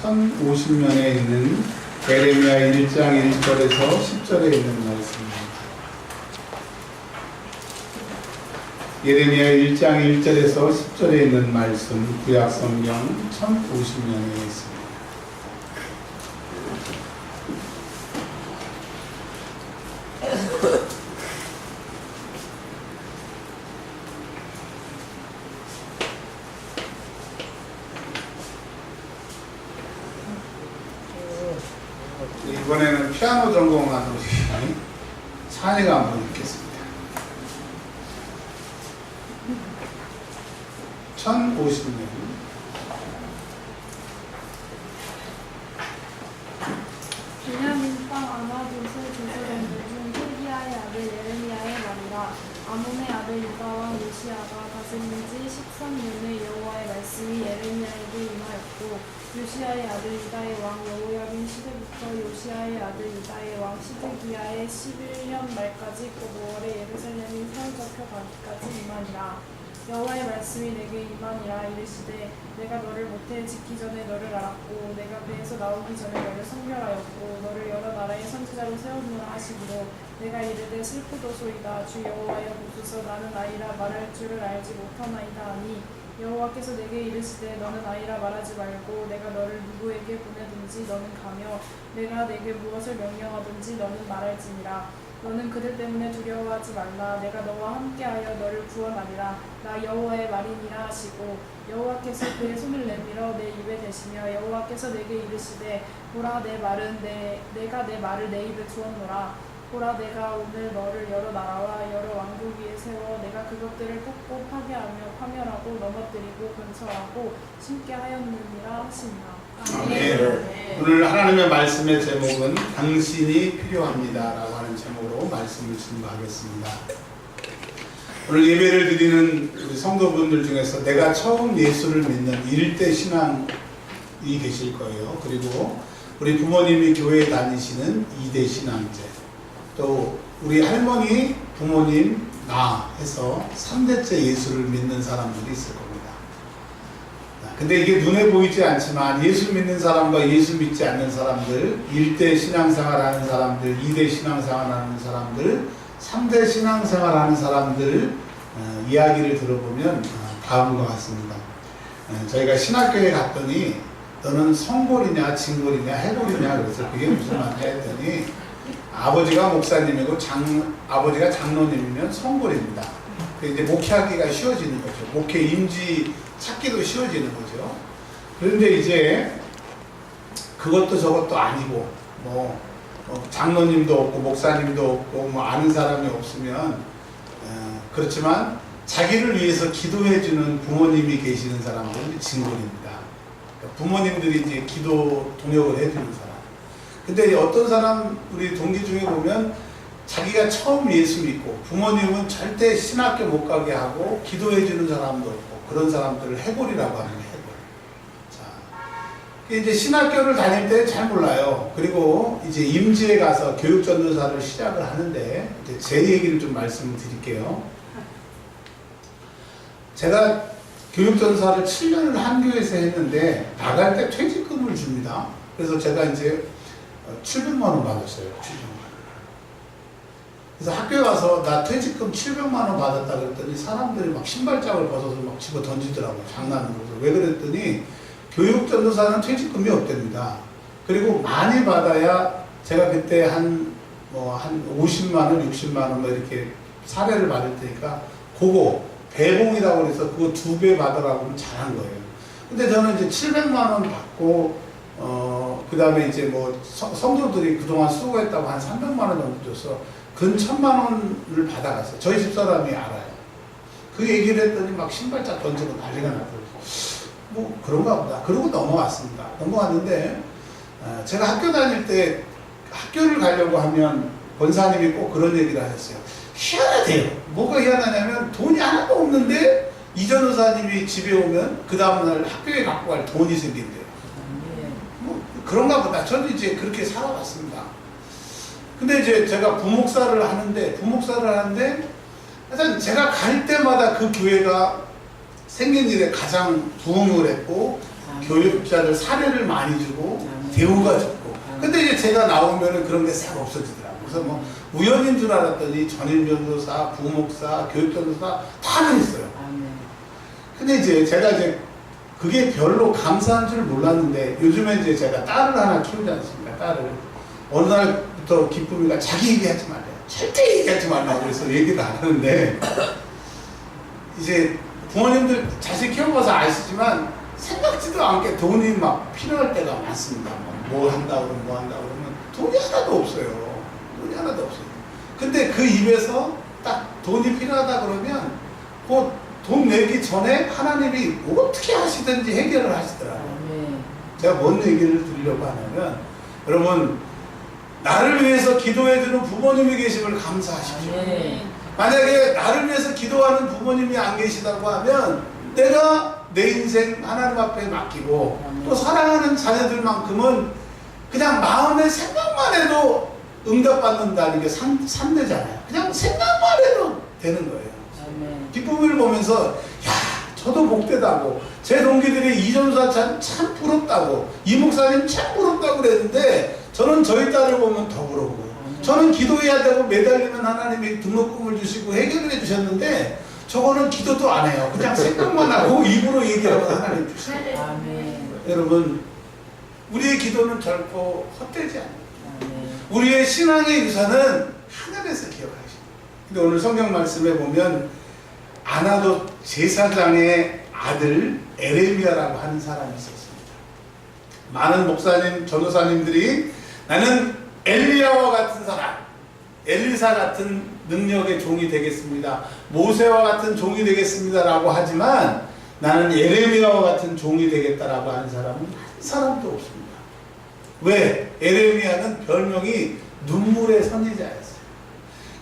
1050년에 있는 예레미야 1장 1절에서 10절에 있는 말씀입니다. 예레미야 1장 1절에서 10절에 있는 말씀, 구약성경 1050년에 있습니다. 이번에는 피아노 전공한 우리 찬이가 한번 읽겠습니다. 1050년. 베냐민 땅 아나돗의 조서된 중 hilkiya의 아들 예레미야의 말이라. 아몬의 아들 유다와 요시야가 다스린 지 13년에 여호와의 말씀이 예레미야에게 임하였고, 요시야의 아들 유다의 왕 여호야긴 시대부터 요시야의 아들 유다의 왕 시드기야의 11년 말까지 그 5월에 예루살렘이 사로잡혀 가기까지 임하니라. 여호와의 말씀이 내게 임하니라. 이르시되 내가 너를 모태에 짓기 전에 너를 알았고, 내가 배에서 나오기 전에 너를 선별하였고, 너를 여러 나라의 선지자로 세우노라 하시기로, 내가 이르되 슬프도소이다. 주 여호와여 보소서. 나는 아이라 말할 줄을 알지 못하나이다 하니, 여호와께서 내게 이르시되 너는 아이라 말하지 말고, 내가 너를 누구에게 보내든지 너는 가며, 내가 내게 무엇을 명령하든지 너는 말할지니라. 너는 그들 때문에 두려워하지 말라. 내가 너와 함께하여 너를 구원하리라. 나 여호와의 말이니라 하시고, 여호와께서 그의 손을 내밀어 내 입에 대시며, 여호와께서 내게 이르시되 보라, 내가 내 말을 내 입에 두었노라. 보라, 내가 오늘 너를 여러 나라와 여러 왕국 위에 세워 내가 그것들을 뽑고 파괴하며 파멸하고 넘어뜨리고 건설하고 심게 하였느니라 하시니라. 아멘. 오늘 하나님의 말씀의 제목은 당신이 필요합니다 라고 하는 제목으로 말씀을 증거하겠습니다. 오늘 예배를 드리는 우리 성도분들 중에서 내가 처음 예수를 믿는 1대 신앙이 계실 거예요. 그리고 우리 부모님이 교회에 다니시는 2대 신앙제, 또 우리 할머니, 부모님, 나 해서 3대째 예수를 믿는 사람들이 있을 겁니다. 근데 이게 눈에 보이지 않지만 예수 믿는 사람과 예수 믿지 않는 사람들, 1대 신앙생활 하는 사람들, 2대 신앙생활 하는 사람들, 3대 신앙생활 하는 사람들 이야기를 들어보면 다음과 같습니다. 저희가 신학교에 갔더니 너는 성골이냐 진골이냐 해골이냐 그래서 그게 무슨 말이냐 했더니 아버지가 목사님이고 아버지가 장로님이면 성골입니다. 이제 목회하기가 쉬워지는 거죠. 목회 임지 찾기도 쉬워지는 거죠. 그런데 이제 그것도 저것도 아니고 장로님도 없고 목사님도 없고 아는 사람이 없으면 그렇지만 자기를 위해서 기도해주는 부모님이 계시는 사람들은 진골입니다. 그러니까 부모님들이 이제 기도 동역을 해주는 사람. 근데 어떤 사람 우리 동기 중에 보면 자기가 처음 예수 믿고 부모님은 절대 신학교 못 가게 하고 기도해주는 사람도 없고 그런 사람들을 해골이라고 하는 해골. 자, 이제 신학교를 다닐 때 잘 몰라요. 그리고 이제 임지에 가서 교육전도사를 시작을 하는데 이제 제 얘기를 좀 말씀드릴게요. 제가 교육전도사를 7년을 한 교회에서 했는데 나갈 때 퇴직금을 줍니다. 그래서 제가 이제 700만 원 받았어요. 700만 원. 그래서 학교에 와서 나 퇴직금 700만 원 받았다 그랬더니 사람들이 막 신발장을 벗어서 막 집어 던지더라고요. 장난으로. 왜 그랬더니 교육전도사는 퇴직금이 없답니다. 그리고 많이 받아야 제가 그때 한 50만 원, 60만 원 이렇게 사례를 받을 테니까 그거 배봉이라고 해서 그거 2배 받으라고 하면 잘한 거예요. 근데 저는 이제 700만 원 받고 그 다음에 이제 성도들이 그동안 수고했다고 한 300만 원 정도 줘서 근 1000만 원을 받아갔어요. 저희 집사람이 알아요. 그 얘기를 했더니 막 신발짝 던지고 난리가 났더라고요. 그런가 보다. 그러고 넘어왔습니다. 넘어왔는데 제가 학교 다닐 때 학교를 가려고 하면 권사님이 꼭 그런 얘기를 하셨어요. 희한하대요. 뭐가 희한하냐면 돈이 하나도 없는데 이 전도사님이 집에 오면 그 다음날 학교에 갖고 갈 돈이 생긴대요. 그런가 보다. 저는 이제 그렇게 살아왔습니다. 근데 이제 제가 부목사를 하는데 하여튼 제가 갈 때마다 그 교회가 생긴 일에 가장 부흥을 했고 교육자들 사례를 많이 주고 대우가 좋고. 근데 이제 제가 나오면은 그런 게 싹 없어지더라고요. 그래서 뭐 우연인 줄 알았더니 전임 전도사, 부목사, 교육 전도사 다 있어요. 근데 이제 제가 이제 그게 별로 감사한 줄 몰랐는데 요즘에 이제 제가 딸을 하나 키우지 않습니까? 딸을. 어느 날부터 기쁨이가 자기 얘기하지 말래요. 절대 얘기하지 말라고 그래서 얘기를 안 하는데 이제 부모님들 자식 키워봐서 아시지만 생각지도 않게 돈이 막 필요할 때가 많습니다. 뭐 한다고 그러면 뭐 한다고 그러면 돈이 하나도 없어요. 돈이 하나도 없어요. 근데 그 입에서 딱 돈이 필요하다 그러면 그 돈 내기 전에 하나님이 어떻게 하시든지 해결을 하시더라고요. 제가 뭔 얘기를 드리려고 하냐면 여러분 나를 위해서 기도해주는 부모님이 계심을 감사하십시오. 만약에 나를 위해서 기도하는 부모님이 안 계시다고 하면 내가 내 인생 하나님 앞에 맡기고 또 사랑하는 자녀들만큼은 그냥 마음의 생각만 해도 응답받는다는 게 산대잖아요. 그냥 생각만 해도 되는 거예요. 기쁨을 보면서 야 저도 복되다고 제 동기들이 이전사 참 부럽다고 이 목사님 참 부럽다고 그랬는데 저는 저희 딸을 보면 더 부럽고요. 저는 기도해야 되고 매달리면 하나님이 등록금을 주시고 해결을 해주셨는데 저거는 기도도 안 해요. 그냥 생각만 하고 입으로 얘기하고 하나님 주시고. 여러분 우리의 기도는 결코 헛되지 않아요. 우리의 신앙의 유산은 하늘에서 기억하십니다. 근데 오늘 성경 말씀에 보면 아나도 제사장의 아들 에레미야라고 하는 사람이 있었습니다. 많은 목사님, 전도사님들이 나는 엘리야와 같은 사람, 엘리사 같은 능력의 종이 되겠습니다. 모세와 같은 종이 되겠습니다. 라고 하지만 나는 에레미야와 같은 종이 되겠다라고 하는 사람은 한 사람도 없습니다. 왜? 에레미야는 별명이 눈물의 선지자였어요.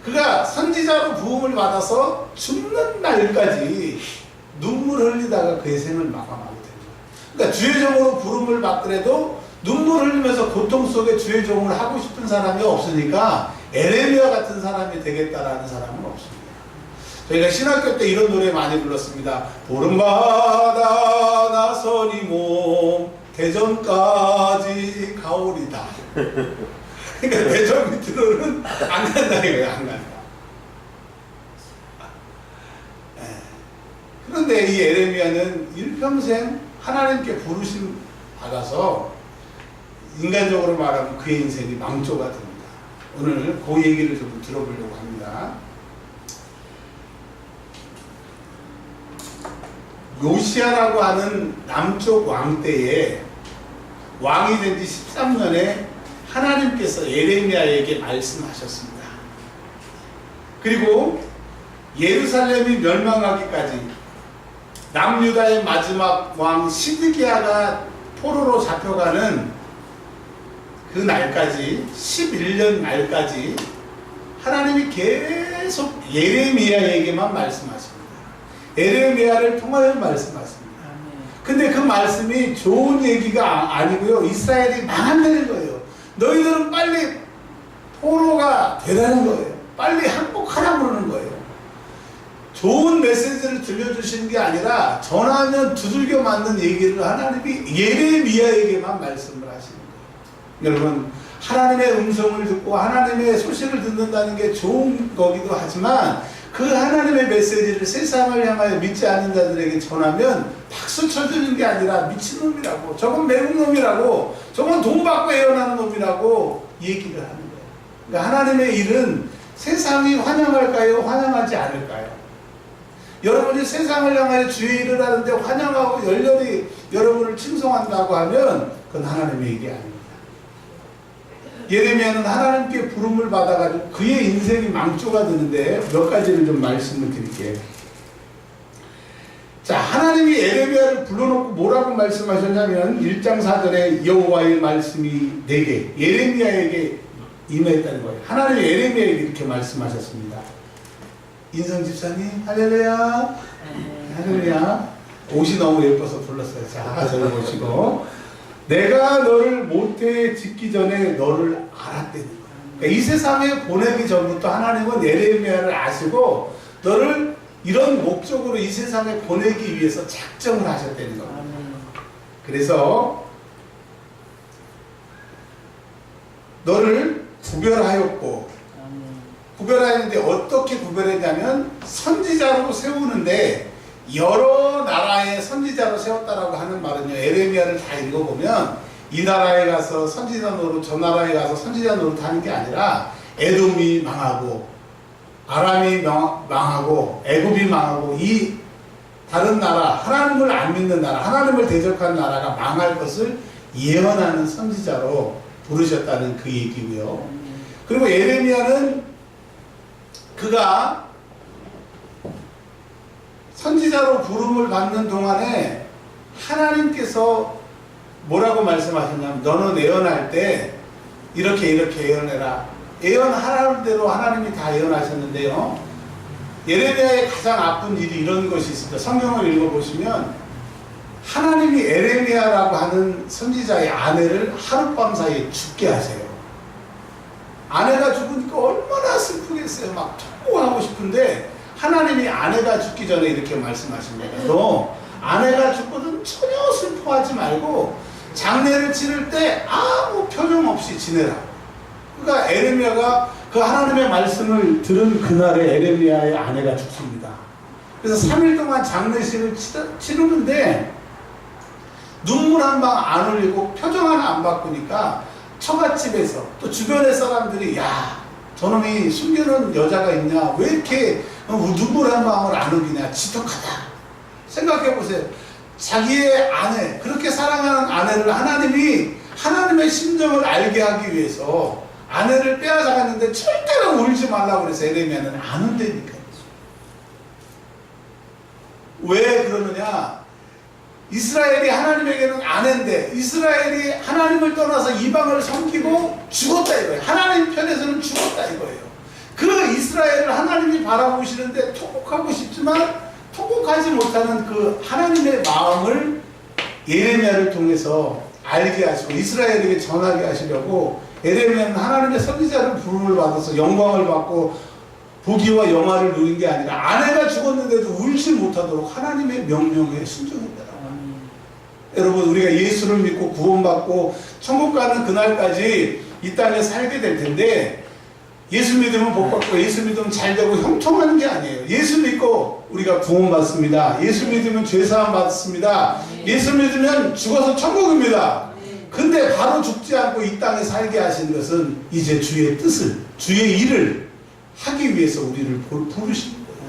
그가 선지자로 부음을 받아서 죽는 날까지 눈물 흘리다가 그의 생을 마감하게 된 거예요. 그러니까 주의 종으로 부름을 받더라도 눈물 흘리면서 고통 속에 주의 종을 하고 싶은 사람이 없으니까 에레미야 같은 사람이 되겠다라는 사람은 없습니다. 저희가 신학교 때 이런 노래 많이 불렀습니다. 보름받아 나서니 몸 대전까지 가오리다. 그러니까 대전 밑으로는 안 간다 이거예요. 안 간다. 그런데 이 에레미야는 일평생 하나님께 부르심 받아서 인간적으로 말하면 그의 인생이 망조가 됩니다. 오늘 그 얘기를 좀 들어보려고 합니다. 요시야라고 하는 남쪽 왕 때에 왕이 된 지 13년에 하나님께서 예레미야에게 말씀하셨습니다. 그리고 예루살렘이 멸망하기까지 남유다의 마지막 왕 시드기야가 포로로 잡혀가는 그 날까지 11년 말까지 하나님이 계속 예레미야에게만 말씀하십니다. 예레미야를 통하여 말씀하십니다. 근데 그 말씀이 좋은 얘기가 아니고요. 이스라엘이 망한다는 거예요. 너희들은 빨리 포로가 되라는 거예요. 빨리 항복하라 그러는 거예요. 좋은 메시지를 들려주시는 게 아니라 전하면 두들겨 맞는 얘기를 하나님이 예레미야에게만 말씀을 하시는 거예요. 여러분 하나님의 음성을 듣고 하나님의 소식을 듣는다는 게 좋은 거기도 하지만 그 하나님의 메시지를 세상을 향하여 믿지 않는 자들에게 전하면 박수 쳐주는 게 아니라 미친놈이라고, 저건 매국놈이라고, 저건 돈 받고 애어나는 놈이라고 얘기를 하는 거예요. 그러니까 하나님의 일은 세상이 환영할까요? 환영하지 않을까요? 여러분이 세상을 향하여 주의 일을 하는데 환영하고 열렬히 여러분을 칭송한다고 하면 그건 하나님의 일이 아닙니다. 예레미야는 하나님께 부름을 받아가지고 그의 인생이 망조가 되는데 몇 가지를 좀 말씀을 드릴게요. 자, 하나님이 예레미야를 불러놓고 뭐라고 말씀하셨냐면 1장 4절에 여호와의 말씀이 내게 예레미야에게 임했다는 거예요. 하나님이 예레미야에게 이렇게 말씀하셨습니다. 인성 집사님 할렐루야. 할렐루야. 옷이 너무 예뻐서 불렀어요. 자, 저를 보시고 내가 너를 모태에 짓기 전에 너를 알았다는 거예요. 그러니까 이 세상에 보내기 전부터 하나님은 예레미야를 아시고 너를 이런 목적으로 이 세상에 보내기 위해서 작정을 하셨다는 겁니다. 그래서 너를 구별하였고, 구별하였는데 어떻게 구별했냐면 선지자로 세우는데 여러 나라의 선지자로 세웠다라고 하는 말은요, 에레미야를 다 읽어보면 이 나라에 가서 선지자 노릇, 저 나라에 가서 선지자 노릇 하는 게 아니라 에돔이 망하고 아람이 망하고 애굽이 망하고 이 다른 나라, 하나님을 안 믿는 나라, 하나님을 대적한 나라가 망할 것을 예언하는 선지자로 부르셨다는 그 얘기고요. 그리고 예레미야는 그가 선지자로 부름을 받는 동안에 하나님께서 뭐라고 말씀하셨냐면 너는 예언할 때 이렇게 예언해라. 예언하라는 대로 하나님이 다 예언하셨는데요. 예레미야의 가장 아픈 일이 이런 것이 있습니다. 성경을 읽어보시면 하나님이 예레미야라고 하는 선지자의 아내를 하룻밤 사이에 죽게 하세요. 아내가 죽으니까 얼마나 슬프겠어요. 막 통곡하고 싶은데 하나님이 아내가 죽기 전에 이렇게 말씀하십니다. 너 아내가 죽거든 전혀 슬퍼하지 말고 장례를 치를 때 아무 표정 없이 지내라. 그러니까 에레미야가 그 하나님의 말씀을 들은 그날에 에레미야의 아내가 죽습니다. 그래서 3일 동안 장례식을 치르는데 눈물 한 방 안 흘리고 표정 하나 안 바꾸니까 처갓집에서 또 주변의 사람들이 야 저놈이 숨기는 여자가 있냐 왜 이렇게 눈물 한 방울 안 흘리냐 지독하다. 생각해보세요. 자기의 아내, 그렇게 사랑하는 아내를 하나님이 하나님의 심정을 알게 하기 위해서 아내를 빼앗아갔는데 절대로 울지 말라고 그래서 에레미야는 안 운다니까요. 왜 그러느냐? 이스라엘이 하나님에게는 아내인데 이스라엘이 하나님을 떠나서 이방을 섬기고 죽었다 이거예요. 하나님 편에서는 죽었다 이거예요. 그 이스라엘을 하나님이 바라보시는데 통곡하고 싶지만 통곡하지 못하는 그 하나님의 마음을 예레미야를 통해서 알게 하시고 이스라엘에게 전하게 하시려고 예레미야는 하나님의 선지자를 부름을 받아서 영광을 받고 부귀와 영화를 누린 게 아니라 아내가 죽었는데도 울지 못하도록 하나님의 명령에 순종했다. 여러분 우리가 예수를 믿고 구원받고 천국 가는 그날까지 이 땅에 살게 될 텐데 예수 믿으면 복받고 예수 믿으면 잘되고 형통하는 게 아니에요. 예수 믿고 우리가 구원받습니다. 예수 믿으면 죄사함 받습니다. 예수 믿으면 죽어서 천국입니다. 근데 바로 죽지 않고 이 땅에 살게 하신 것은 이제 주의 뜻을 주의 일을 하기 위해서 우리를 부르시는 거예요.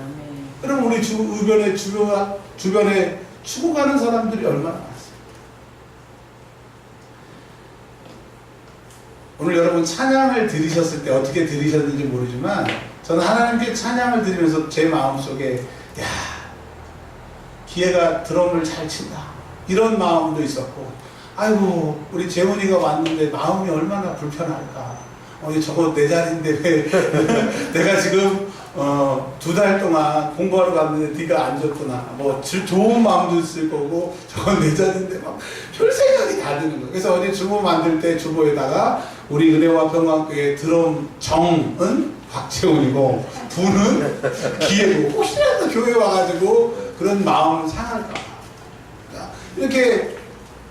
그럼 우리 주변에 죽어가는 사람들이 얼마나 많습니까? 오늘 여러분 찬양을 들으셨을 때 어떻게 들으셨는지 모르지만 저는 하나님께 찬양을 들으면서 제 마음속에 야 기회가 드럼을 잘 친다 이런 마음도 있었고 아이고 우리 재훈이가 왔는데 마음이 얼마나 불편할까. 저거 내 자리인데 왜 내가 지금 2달 동안 공부하러 갔는데 네가 안 줬구나. 뭐 좋은 마음도 있을 거고 저건 내 자리인데 막 별 생각이 다 드는 거예요. 그래서 어제 주보 만들 때 주보에다가 우리 은혜와 평강교회 드럼 정은 박재훈이고 부는 기회고 혹시라도 교회 와가지고 그런 마음을 상할까 봐. 그러니까 이렇게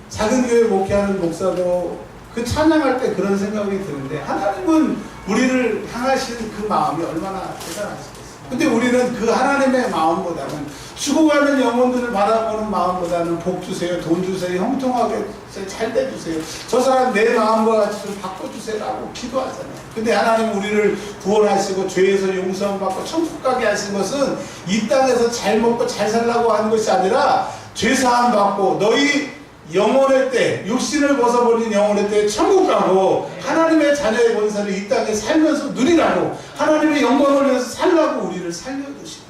작은 교회 목회하는 목사도 그 찬양할 때 그런 생각이 드는데 하나님은 우리를 향하신 그 마음이 얼마나 대단하시겠어요. 근데 우리는 그 하나님의 마음보다는 죽어가는 영혼들을 바라보는 마음보다는 복 주세요, 돈 주세요, 형통하게 잘 돼주세요, 저 사람 내 마음과 같이 좀 바꿔주세요라고 기도하잖아요. 근데 하나님 우리를 구원하시고 죄에서 용서함 받고 천국 가게 하신 것은 이 땅에서 잘 먹고 잘 살라고 하는 것이 아니라 죄사함 받고 너희 영혼의 때, 육신을 벗어버린 영혼의 때 천국 가고 하나님의 자녀의 권세를 이 땅에 살면서 누리라고 하나님의 영광을 위해서 살라고 우리를 살려두십니다.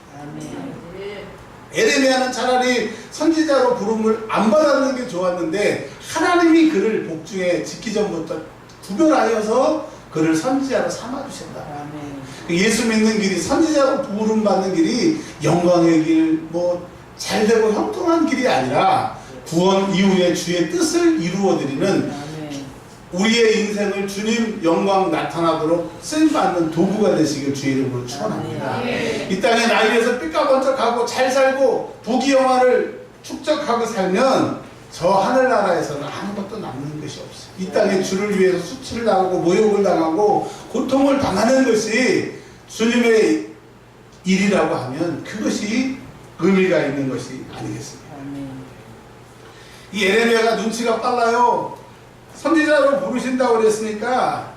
에레미야는 차라리 선지자로 부름을 안 받았는 게 좋았는데 하나님이 그를 복중에 짓기 전부터 구별하여서 그를 선지자로 삼아주신다. 예수 믿는 길이 선지자로 부름 받는 길이 영광의 길, 뭐 잘되고 형통한 길이 아니라 구원 이후에 주의 뜻을 이루어드리는 우리의 인생을 주님 영광 나타나도록 쓰임받는 도구가 되시길 주의 이름으로 축원합니다. 이 땅에 나이에서 삐까번쩍하고 잘 살고 부귀영화를 축적하고 살면 저 하늘나라에서는 아무것도 남는 것이 없어요. 이 땅에 주를 위해서 수치를 당하고 모욕을 당하고 고통을 당하는 것이 주님의 일이라고 하면 그것이 의미가 있는 것이 아니겠습니까? 이 에레미야가 눈치가 빨라요. 선지자로 부르신다고 그랬으니까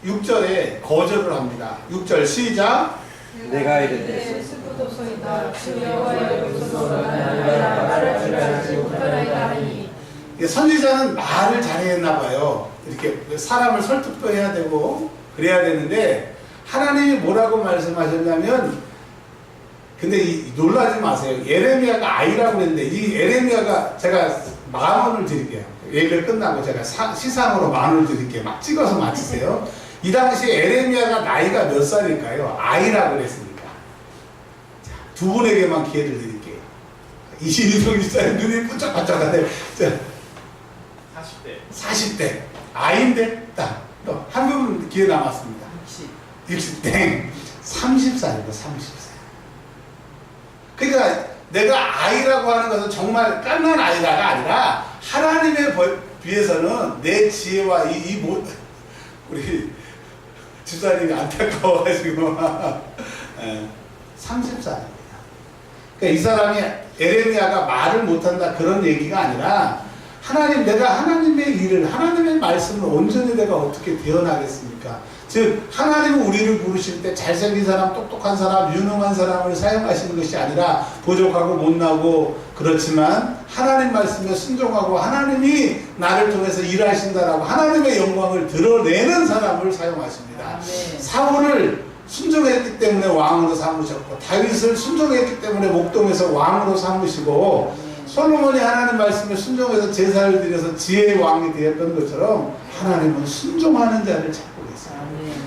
6절에 거절을 합니다. 6절 시작. 내가 이르되 스스로소이다 주 여호와의 목소리로 말을 들을지 못하리이다 하니. 선지자는 말을 잘했나 봐요. 이렇게 사람을 설득도 해야 되고 그래야 되는데 하나님이 뭐라고 말씀하셨냐면, 근데 놀라지 마세요. 에레미야가 아이라고 그랬는데 이 에레미야가, 제가 10,000원을 드릴게요. 예배 끝나고 제가 시상으로 10,000원을 드릴게요. 막 찍어서 맞히세요. 이 당시 에레미야가 나이가 몇 살일까요? 아이라고 그랬으니까. 자, 두 분에게만 기회를 드릴게요. 이신희동 집사님 눈이 번쩍번쩍한데, 40대. 아이인데, 딱, 또, 한 분 기회 남았습니다. 60대. 30살이고, 30살. 그러니까, 내가 아이라고 하는 것은 정말 깐난 아이라가 아니라, 하나님에 비해서는 내 지혜와 우리 집사님이 안타까워가지고, 30살입니다. 그러니까 이 사람이 에레미야가 말을 못한다 그런 얘기가 아니라, 내가 하나님의 일을, 하나님의 말씀을 온전히 내가 어떻게 대언하겠습니까? 즉, 하나님은 우리를 부르실 때 잘생긴 사람, 똑똑한 사람, 유능한 사람을 사용하시는 것이 아니라 부족하고 못나고 그렇지만 하나님 말씀에 순종하고 하나님이 나를 통해서 일하신다라고 하나님의 영광을 드러내는 사람을 사용하십니다. 사울을 순종했기 때문에 왕으로 삼으셨고, 다윗을 순종했기 때문에 목동에서 왕으로 삼으시고, 솔로몬이 하나님 말씀에 순종해서 제사를 드려서 지혜의 왕이 되었던 것처럼 하나님은 순종하는 자를 찾고 계세요.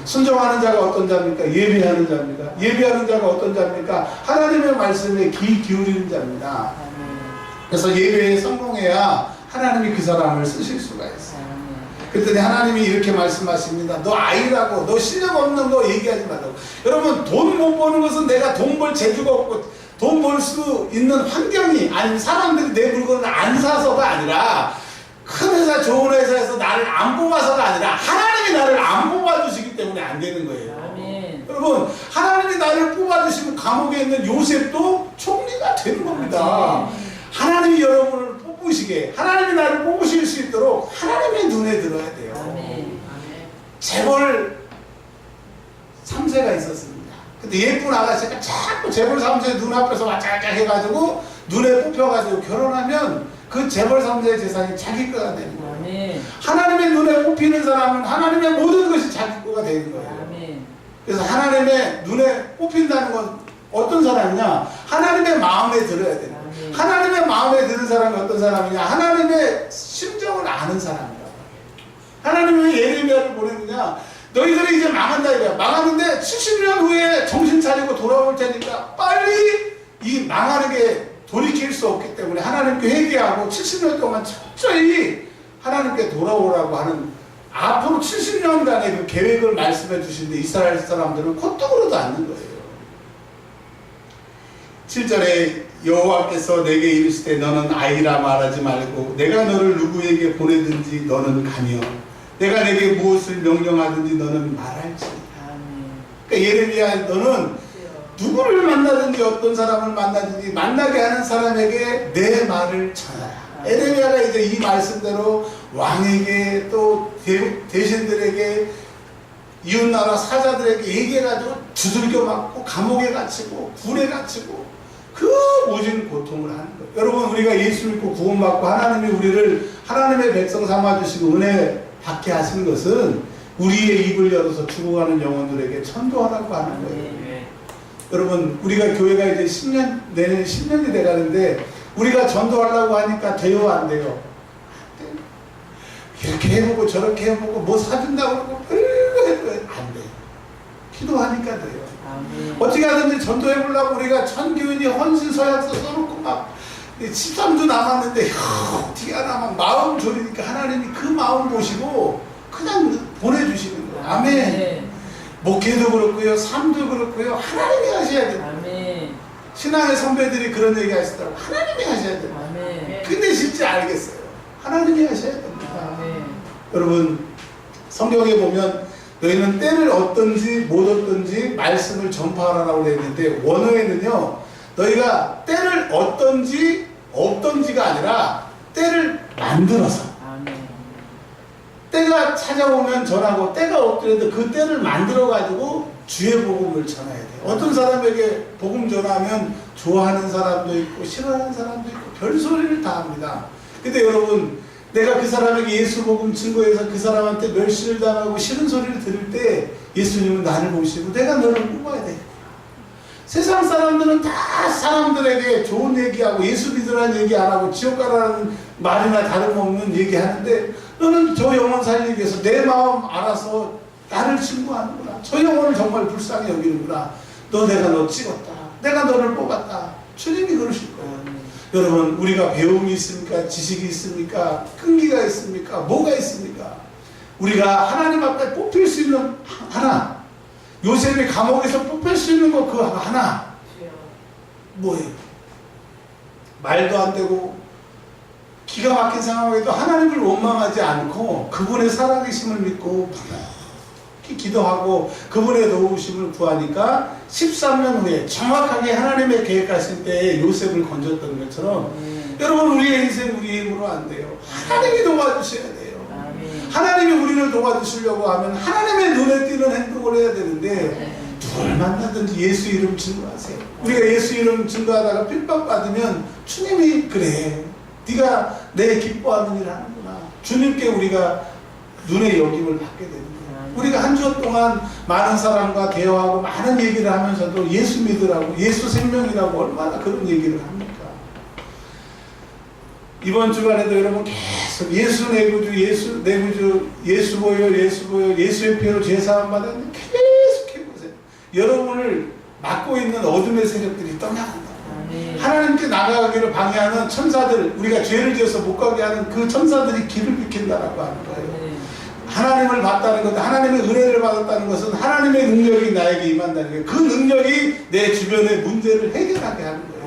순종하는 자가 어떤 자입니까? 예배하는 자입니다. 예배하는 자가 어떤 자입니까? 하나님의 말씀에 귀 기울이는 자입니다. 그래서 예배에 성공해야 하나님이 그 사람을 쓰실 수가 있어요. 그랬더니 하나님이 이렇게 말씀하십니다. 너 아이라고, 너 실력 없는 거 얘기하지 말라고. 여러분, 돈 못 버는 것은 내가 돈 벌 재주가 없고 돈 벌 수 있는 환경이, 아니면 사람들이 내 물건을 안 사서가 아니라, 큰 회사, 좋은 회사에서 나를 안 뽑아서가 아니라 하나님이 나를 안 뽑아주시기 때문에 안 되는 거예요. 아멘. 여러분, 하나님이 나를 뽑아주시면 감옥에 있는 요셉도 총리가 되는 겁니다. 하나님이 여러분을 뽑으시게, 하나님이 나를 뽑으실 수 있도록 하나님의 눈에 들어야 돼요. 재벌 3세가 있었습니다. 근데 예쁜 아가씨가 자꾸 재벌 3세 눈앞에서 와짜와짜 해가지고 눈에 뽑혀가지고 결혼하면 그 재벌 3세의 재산이 자기 거가 되는 거예요. 하나님의 눈에 뽑히는 사람은 하나님의 모든 것이 자기 거가 되는 거예요. 그래서 하나님의 눈에 뽑힌다는 건 어떤 사람이냐? 하나님의 마음에 들어야 돼요. 하나님의 마음에 드는 사람이 어떤 사람이냐? 하나님의 심정을 아는 사람이라고. 하나님이 왜 예레미야를 보냈느냐? 너희들이 이제 망한다 이거야. 망하는데 70년 후에 정신 차리고 돌아올 테니까 빨리 이 망하는 게 돌이킬 수 없기 때문에 하나님께 회개하고 70년 동안 철저히 하나님께 돌아오라고 하는, 앞으로 70년간의 그 계획을 말씀해 주시는데 이스라엘 사람들은 콧등으로도 않는 거예요. 7절에 여호와께서 내게 이르시되 너는 아이라 말하지 말고 내가 너를 누구에게 보내든지 너는 가며 내가 내게 무엇을 명령하든지 너는 말할지니라. 그러니까 예레미야, 너는 누구를 만나든지 어떤 사람을 만나든지 만나게 하는 사람에게 내 말을 전하라. 예레미야가 이제 이 말씀대로 왕에게 또 대신들에게 이웃나라 사자들에게 얘기해가지고 두들겨 맞고 감옥에 갇히고 불에 갇히고 그 모진 고통을 하는 거예요. 여러분, 우리가 예수 믿고 구원받고 하나님이 우리를 하나님의 백성 삼아주시고 은혜 받게 하신 것은 우리의 입을 열어서 죽어가는 영혼들에게 전도하라고 하는 거예요. 여러분, 우리가 교회가 이제 10년, 내년 10년이 돼가는데 우리가 전도하려고 하니까 돼요, 안 돼요? 이렇게 해보고 저렇게 해보고 뭐 사준다고 그러고 별거 해도 안 돼요. 기도하니까 돼요. 어떻게 하든지 전도해보려고 우리가 천교인이 헌신서약서 써놓고 막 13주 남았는데 어떻게 하나 막 마음 졸이니까 하나님이 그 마음 보시고 그냥 보내주시는 거예요. 아멘. 목회도 그렇고요, 삶도 그렇고요, 하나님이 하셔야 돼요. 신앙의 선배들이 그런 얘기 하시더라고요. 하나님이 하셔야 돼요. 근데 쉽지 않겠어요. 하나님이 하셔야 됩니다. 아멘. 여러분, 성경에 보면 너희는 때를 얻든지 못 얻든지 말씀을 전파하라고 되어 있는데, 원어에는요 너희가 때를 얻든지 없든지가 아니라 때를 만들어서, 아멘. 때가 찾아오면 전하고 때가 없더라도 그 때를 만들어 가지고 주의 복음을 전해야 돼요. 어떤 사람에게 복음 전하면 좋아하는 사람도 있고 싫어하는 사람도 있고 별소리를 다 합니다. 근데 여러분, 내가 그 사람에게 예수 복음 증거해서 그 사람한테 멸시를 당하고 싫은 소리를 들을 때 예수님은 나를 보시고 내가 너를 뽑아야 돼. 세상 사람들은 다 사람들에게 좋은 얘기하고 예수 믿으라는 얘기 안 하고 지옥 가라는 말이나 다름없는 얘기하는데, 너는 저 영혼 살리기 위해서 내 마음 알아서 나를 친구하는구나. 저 영혼을 정말 불쌍히 여기는구나. 내가 너 찍었다. 내가 너를 뽑았다. 주님이 그러실 거예요. 여러분, 우리가 배움이 있습니까? 지식이 있습니까? 끈기가 있습니까? 뭐가 있습니까? 우리가 하나님 앞에 뽑힐 수 있는 하나, 요셉이 감옥에서 뽑힐 수 있는 거 그 하나, 뭐예요? 말도 안 되고 기가 막힌 상황에도 하나님을 원망하지 않고 그분의 살아계심을 믿고 기도하고 그분의 도우심을 구하니까 13년 후에 정확하게 하나님의 계획하신 때에 요셉을 건졌던 것처럼, 여러분, 우리의 인생 우리의 힘으로 안 돼요. 하나님이 도와주셔야 돼요. 하나님이 우리를 도와주시려고 하면 하나님의 눈에 띄는 행동을 해야 되는데, 누굴 만나든지 예수 이름 증거하세요. 우리가 예수 이름 증거하다가 핍박받으면 주님이 그래, 네가 내 기뻐하는 일 하는구나. 주님께 우리가 눈의 여김을 받게 되는 거예요. 우리가 한 주 동안 많은 사람과 대화하고 많은 얘기를 하면서도 예수 믿으라고, 예수 생명이라고 얼마나 그런 얘기를 합니까? 이번 주간에도 여러분 계속 예수 내 구주, 예수 내 구주, 예수 보여, 예수 보여, 예수의 피로 죄사함 받았는데 계속 해보세요. 여러분을 막고 있는 어둠의 세력들이 떠나간다. 하나님께 나가기를 방해하는 천사들, 우리가 죄를 지어서 못 가게 하는 그 천사들이 길을 비킨다라고 하는 거예요. 하나님을 봤다는 것, 하나님의 은혜를 받았다는 것은 하나님의 능력이 나에게 임한다는 거예요. 그 능력이 내 주변의 문제를 해결하게 하는 거예요.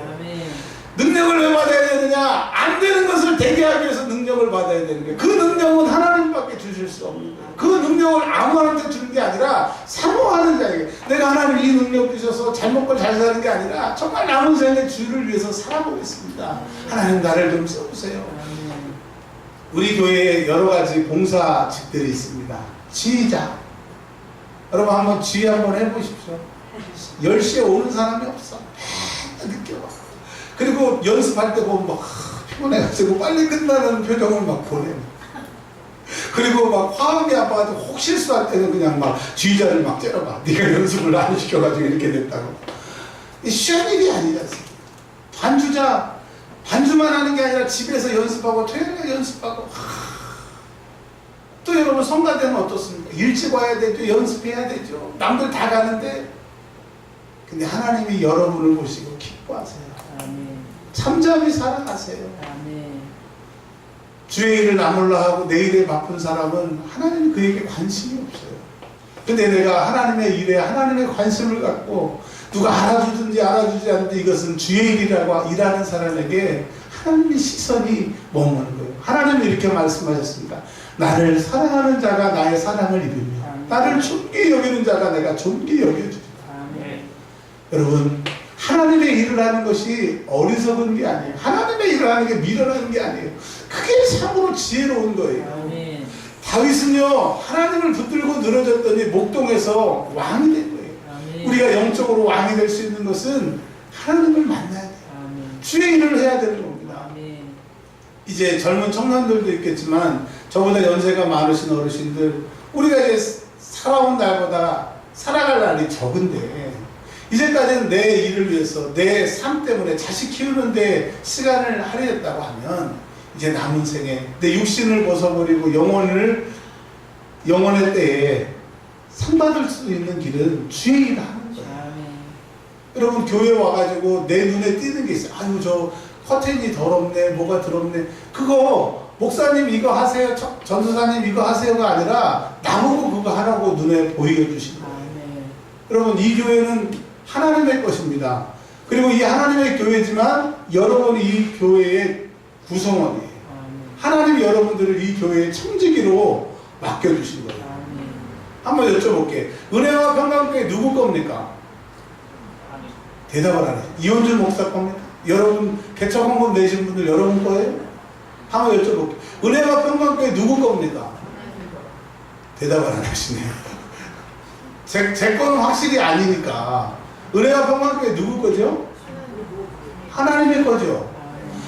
능력을 왜 받아야 되느냐? 안 되는 것을 되게 하기 위해서 능력을 받아야 되는 거예요. 그 능력은 하나님밖에 주실 수 없는 거예요. 그 능력을 아무한테 주는 게 아니라 사모하는 자에게, 내가 하나님 이 능력 주셔서 잘 먹고 잘 사는 게 아니라 정말 남은 생에 주를 위해서 살아보겠습니다. 하나님 나를 좀 써보세요. 우리 교회에 여러 가지 봉사직들이 있습니다. 지휘자. 여러분 한번 지휘 한번 해보십시오. 10시에 오는 사람이 없어. 맨날 늦게 와. 그리고 연습할 때 보면 막 피곤해가지고 빨리 끝나는 표정을 막 보내. 그리고 막 화음이 아파가지고 혹 실수할 때는 그냥 막 지휘자를 막 째려봐. 네가 연습을 안 시켜가지고 이렇게 됐다고. 쉬운 일이 아니지 않습니까? 반주만 하는 게 아니라 집에서 연습하고 토요일에 연습하고. 또 여러분 성가대는 어떻습니까? 일찍 와야 되죠. 연습해야 되죠. 남들 다 가는데, 근데 하나님이 여러분을 보시고 기뻐하세요. 잠잠히 살아가세요. 주의 일을 나몰라 하고 내일에 바쁜 사람은 하나님이 그에게 관심이 없어요. 근데 내가 하나님의 일에 하나님의 관심을 갖고 누가 알아주든지 알아주지 않는데 이것은 주의 일이라고 일하는 사람에게 하나님의 시선이 머무는 거예요. 하나님이 이렇게 말씀하셨습니다. 나를 사랑하는 자가 나의 사랑을 입으며 나를 존귀 여기는 자가 내가 존귀 여겨주리라. 여러분, 하나님의 일을 하는 것이 어리석은 게 아니에요. 하나님의 일을 하는 게 미련한 게 아니에요. 그게 참으로 지혜로운 거예요. 다윗은요, 하나님을 붙들고 늘어졌더니 목동에서 왕이 된 거예요. 우리가 영적으로 왕이 될 수 있는 것은 하나님을 만나야 돼요. 주의 일을 해야 되는 겁니다. 이제 젊은 청년들도 있겠지만 저보다 연세가 많으신 어르신들, 우리가 이제 살아온 날보다 살아갈 날이 적은데 이제까지는 내 일을 위해서 내 삶 때문에 자식 키우는데 시간을 할애했다고 하면 이제 남은 생에 내 육신을 벗어버리고 영원의 때에 상 받을 수 있는 길은 주의 일을 하는 거예요. 여러분, 교회 와가지고 내 눈에 띄는 게 있어요. 아유, 저 커튼이 더럽네, 뭐가 더럽네. 그거 목사님 이거 하세요, 전도사님 이거 하세요가 아니라 나보고 그거 하라고 눈에 보이게 주시는 거예요. 여러분, 이 교회는 하나님의 것입니다. 그리고 이 하나님의 교회지만 여러분이 이 교회의 구성원이에요. 하나님이 여러분들을 이 교회의 청지기로 맡겨주신 거예요. 한번 여쭤볼게. 은혜와 평강교회 누구 겁니까? 대답을 안 해요. 이원준 목사 겁니까? 여러분 개척 헌금 내신 분들 여러분 거예요? 한번 여쭤볼게. 은혜와 평강교회 누구 겁니까? 대답을 안 하시네요. 제 거는 확실히 아니니까. 은혜와 평강교회 누구 거죠? 하나님의 거죠.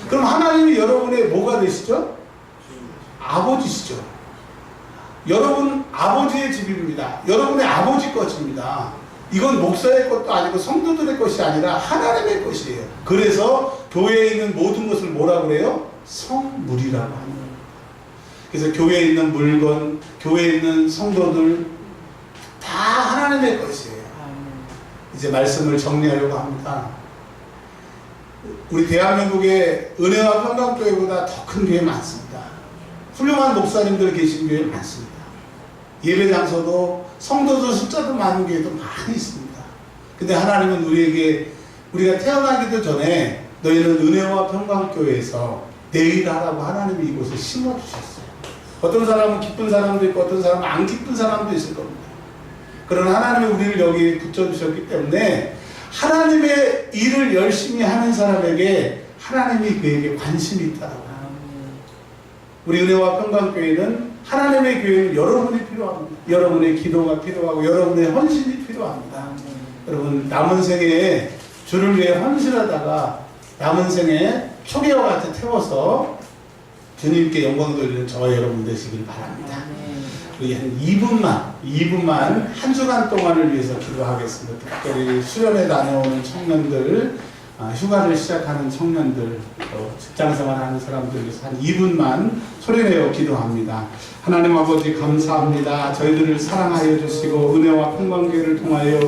그럼 하나님이 여러분의 뭐가 되시죠? 아버지시죠. 여러분 아버지의 집입니다. 여러분의 아버지 것입니다. 이건 목사의 것도 아니고 성도들의 것이 아니라 하나님의 것이에요. 그래서 교회에 있는 모든 것을 뭐라고 그래요? 성물이라고 하는 거예요. 그래서 교회에 있는 물건, 교회에 있는 성도들 다 하나님의 것이에요. 이제 말씀을 정리하려고 합니다. 우리 대한민국에 은혜와 평강교회보다 더 큰 교회 많습니다. 훌륭한 목사님들 계신 교회 많습니다. 예배 장소도 성도들 숫자도 많은 교회도 많이 있습니다. 근데 하나님은 우리에게 우리가 태어나기도 전에 너희는 은혜와 평강교회에서 내일 하라고 하나님이 이곳에 심어주셨어요. 어떤 사람은 기쁜 사람도 있고 어떤 사람은 안 기쁜 사람도 있을 겁니다. 그러나 하나님이 우리를 여기 붙여주셨기 때문에 하나님의 일을 열심히 하는 사람에게 하나님이 그에게 관심이 있다라고. 우리 은혜와 평강교회는 하나님의 교회는 여러분이 필요합니다. 여러분의 기도가 필요하고 여러분의 헌신이 필요합니다. 여러분 남은 생에 주를 위해 헌신하다가 남은 생에 초계와 같이 태워서 주님께 영광 돌리는 저와 여러분 되시길 바랍니다. 우리 한 2분만 한 주간 동안을 위해서 기도하겠습니다. 특별히 수련회 다녀오는 청년들, 휴가를 시작하는 청년들, 직장생활하는 사람들 위해서 한 2분만 소리내어 기도합니다. 하나님 아버지 감사합니다. 저희들을 사랑하여 주시고 은혜와 평강교회를 통하여